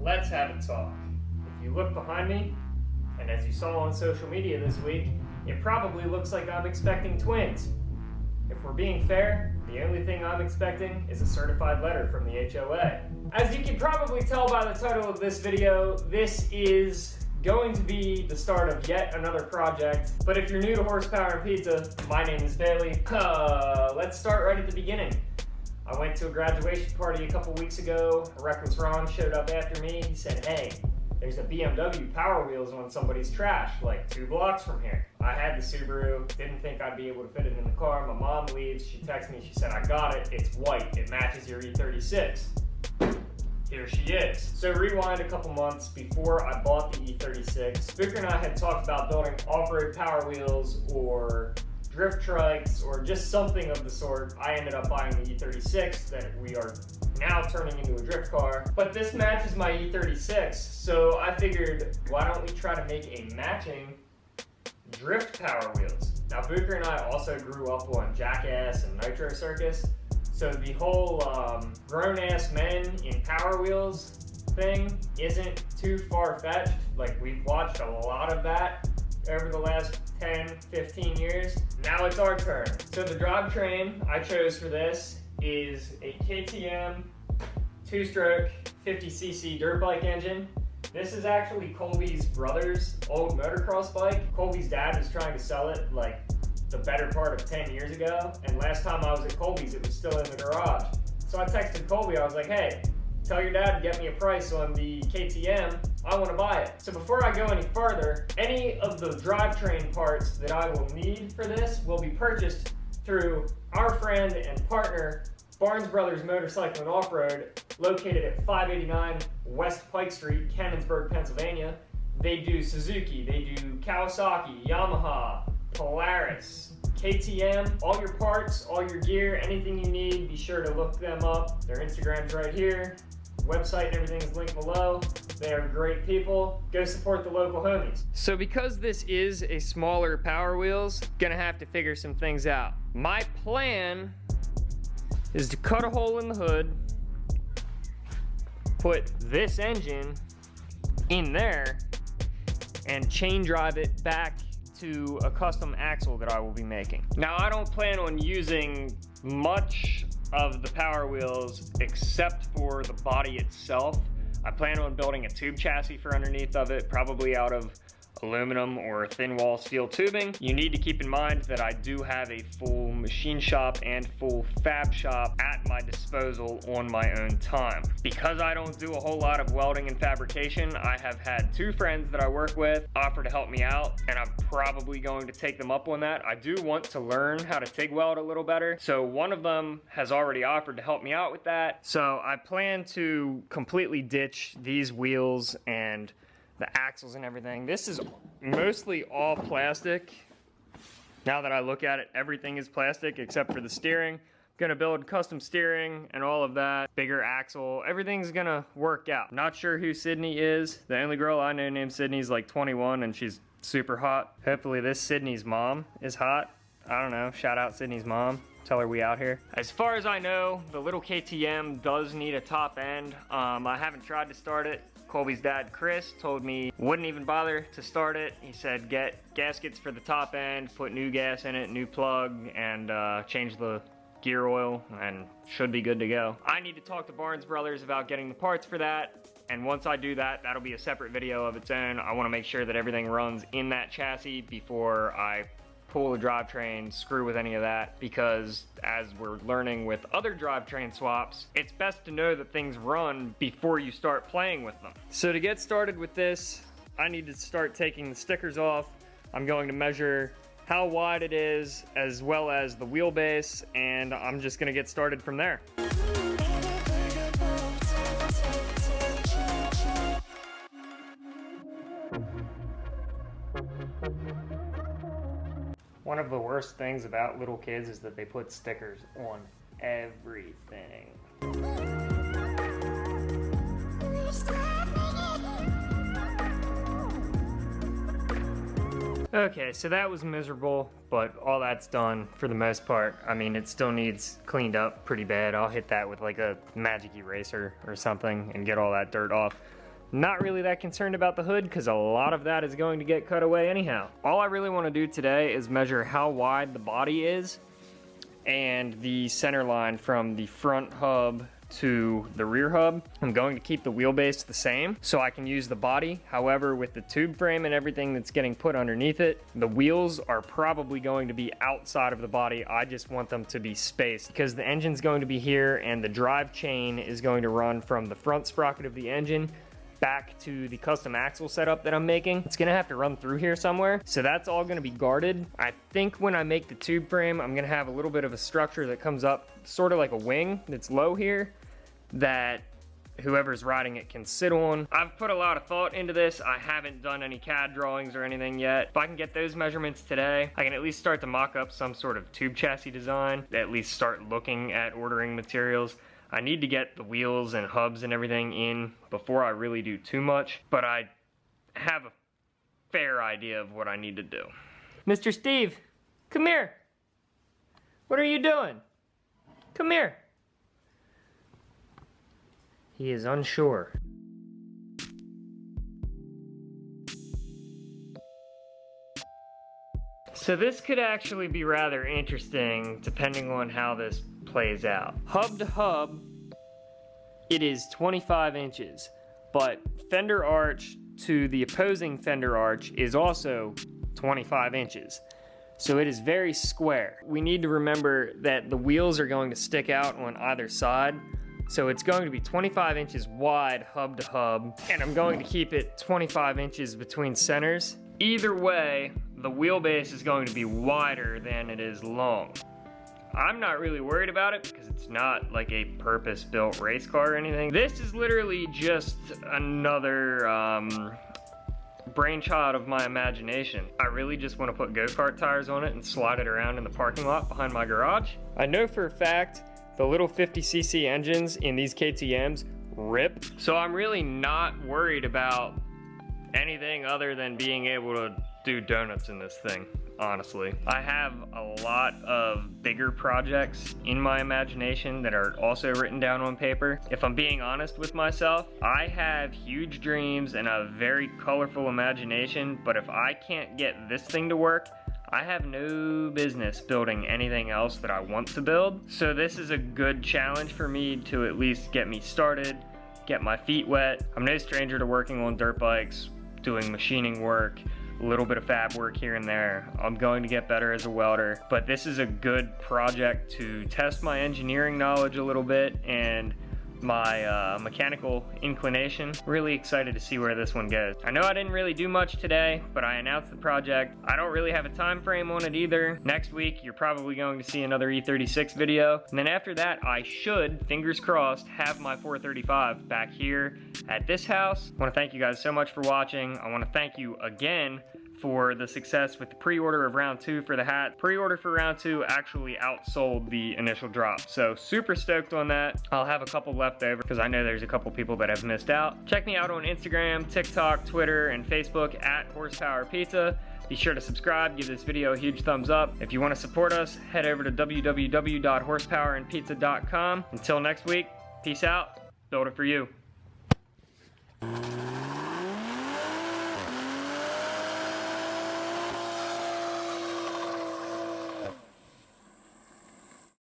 let's have a talk. If you look behind me, and as you saw on social media this week, it probably looks like I'm expecting twins. If we're being fair, the only thing I'm expecting is a certified letter from the HOA. As you can probably tell by the title of this video, this is going to be the start of yet another project. But if you're new to Horsepower and Pizza, my name is Bailey. Let's start right at the beginning. I went to a graduation party a couple weeks ago. Reckless Ron showed up after me. He said, hey, there's a BMW Powerwheels on somebody's trash, like 2 blocks from here. I had the Subaru, didn't think I'd be able to fit it in the car. My mom leaves, she texts me, she said, I got it, it's white, it matches your E36. Here she is. So rewind a couple months before I bought the E36. Victor and I had talked about building off-road Power Wheels or drift trikes or just something of the sort. I ended up buying the E36 that we are now turning into a drift car. But this matches my E36, so I figured, why don't we try to make a matching drift Power Wheels? Now, Booker and I also grew up on Jackass and Nitro Circus, so the whole grown-ass men in Power Wheels thing isn't too far-fetched. Like, we've watched a lot of that over the last 10, 15 years. Now it's our turn. So the drivetrain I chose for this is a KTM 2-stroke 50cc dirt bike engine. This is actually Colby's brother's old motocross bike. Colby's dad was trying to sell it like the better part of 10 years ago, and last time I was at Colby's it was still in the garage. So I texted Colby, I was like, hey, tell your dad to get me a price on the KTM, I want to buy it. So before I go any further, any of the drivetrain parts that I will need for this will be purchased through our friend and partner, Barnes Brothers Motorcycle and Off-Road, located at 589 West Pike Street, Canonsburg, Pennsylvania. They do Suzuki, they do Kawasaki, Yamaha, Polaris, KTM, all your parts, all your gear, anything you need, be sure to look them up. Their Instagram's right here. Website and everything is linked below. They are great people. Go support the local homies. So because this is a smaller Power Wheels, gonna have to figure some things out. My plan is to cut a hole in the hood, put this engine in there, and chain drive it back to a custom axle that I will be making. Now, I don't plan on using much of the Power Wheels except for the body itself. I plan on building a tube chassis for underneath of it, probably out of aluminum or thin wall steel tubing. You need to keep in mind that I do have a full machine shop and full fab shop at my disposal on my own time. Because I don't do a whole lot of welding and fabrication, I have had 2 friends that I work with offer to help me out, and I'm probably going to take them up on that. I do want to learn how to TIG weld a little better, so one of them has already offered to help me out with that. So I plan to completely ditch these wheels and the axles and everything. This is mostly all plastic. Now that I look at it, everything is plastic except for the steering. I'm gonna build custom steering and all of that. Bigger axle, everything's gonna work out. Not sure who Sydney is. The only girl I know named Sydney is like 21 and she's super hot. Hopefully this Sydney's mom is hot. I don't know, shout out Sydney's mom. Tell her we out here. As far as I know, the little KTM does need a top end. I haven't tried to start it. Colby's dad, Chris, told me wouldn't even bother to start it. He said get gaskets for the top end, put new gas in it, new plug, and change the gear oil, and should be good to go. I need to talk to Barnes Brothers about getting the parts for that, and once I do that, that'll be a separate video of its own. I want to make sure that everything runs in that chassis before I pull the drivetrain, screw with any of that, because as we're learning with other drivetrain swaps, it's best to know that things run before you start playing with them. So to get started with this, I need to start taking the stickers off. I'm going to measure how wide it is as well as the wheelbase, and I'm just gonna get started from there. One of the worst things about little kids is that they put stickers on everything. Okay, so that was miserable, but all that's done for the most part. I mean, it still needs cleaned up pretty bad. I'll hit that with like a magic eraser or something and get all that dirt off. Not really that concerned about the hood because a lot of that is going to get cut away anyhow. All I really want to do today is measure how wide the body is and the center line from the front hub to the rear hub. I'm going to keep the wheelbase the same so I can use the body. However, with the tube frame and everything that's getting put underneath it, the wheels are probably going to be outside of the body. I just want them to be spaced because the engine's going to be here and the drive chain is going to run from the front sprocket of the engine back to the custom axle setup that I'm making. It's gonna have to run through here somewhere, so that's all gonna be guarded. I think when I make the tube frame, I'm gonna have a little bit of a structure that comes up sort of like a wing that's low here that whoever's riding it can sit on. I've put a lot of thought into this. I haven't done any CAD drawings or anything yet. If I can get those measurements today, I can at least start to mock up some sort of tube chassis design, at least start looking at ordering materials. I need to get the wheels and hubs and everything in before I really do too much, but I have a fair idea of what I need to do. Mr. Steve, come here. What are you doing? Come here. He is unsure. So this could actually be rather interesting depending on how this plays out. Hub to hub, it is 25 inches, but fender arch to the opposing fender arch is also 25 inches. So it is very square. We need to remember that the wheels are going to stick out on either side. So it's going to be 25 inches wide hub to hub, and I'm going to keep it 25 inches between centers. Either way, the wheelbase is going to be wider than it is long. I'm not really worried about it because it's not like a purpose-built race car or anything. This is literally just another brainchild of my imagination. I really just want to put go-kart tires on it and slide it around in the parking lot behind my garage. I know for a fact the little 50cc engines in these KTMs rip, so I'm really not worried about anything other than being able to do donuts in this thing, honestly. I have a lot of bigger projects in my imagination that are also written down on paper. If I'm being honest with myself, I have huge dreams and a very colorful imagination, but if I can't get this thing to work, I have no business building anything else that I want to build. So this is a good challenge for me to at least get me started, get my feet wet. I'm no stranger to working on dirt bikes, doing machining work, a little bit of fab work here and there. I'm going to get better as a welder, but this is a good project to test my engineering knowledge a little bit and my mechanical inclination. Really excited to see where this one goes. I know I didn't really do much today, but I announced the project. I don't really have a time frame on it either. Next week, you're probably going to see another E36 video. And then after that, I should, fingers crossed, have my 435 back here at this house. I want to thank you guys so much for watching. I want to thank you again for the success with the pre-order of round 2 for the hat. Pre-order for round 2 actually outsold the initial drop, so super stoked on that. I'll have a couple left over because I know there's a couple people that have missed out. Check me out on Instagram, TikTok, Twitter, and Facebook at horsepowerpizza. Be sure to subscribe, give this video a huge thumbs up. If you want to support us, head over to www.horsepowerandpizza.com. Until next week, peace out, build it for you.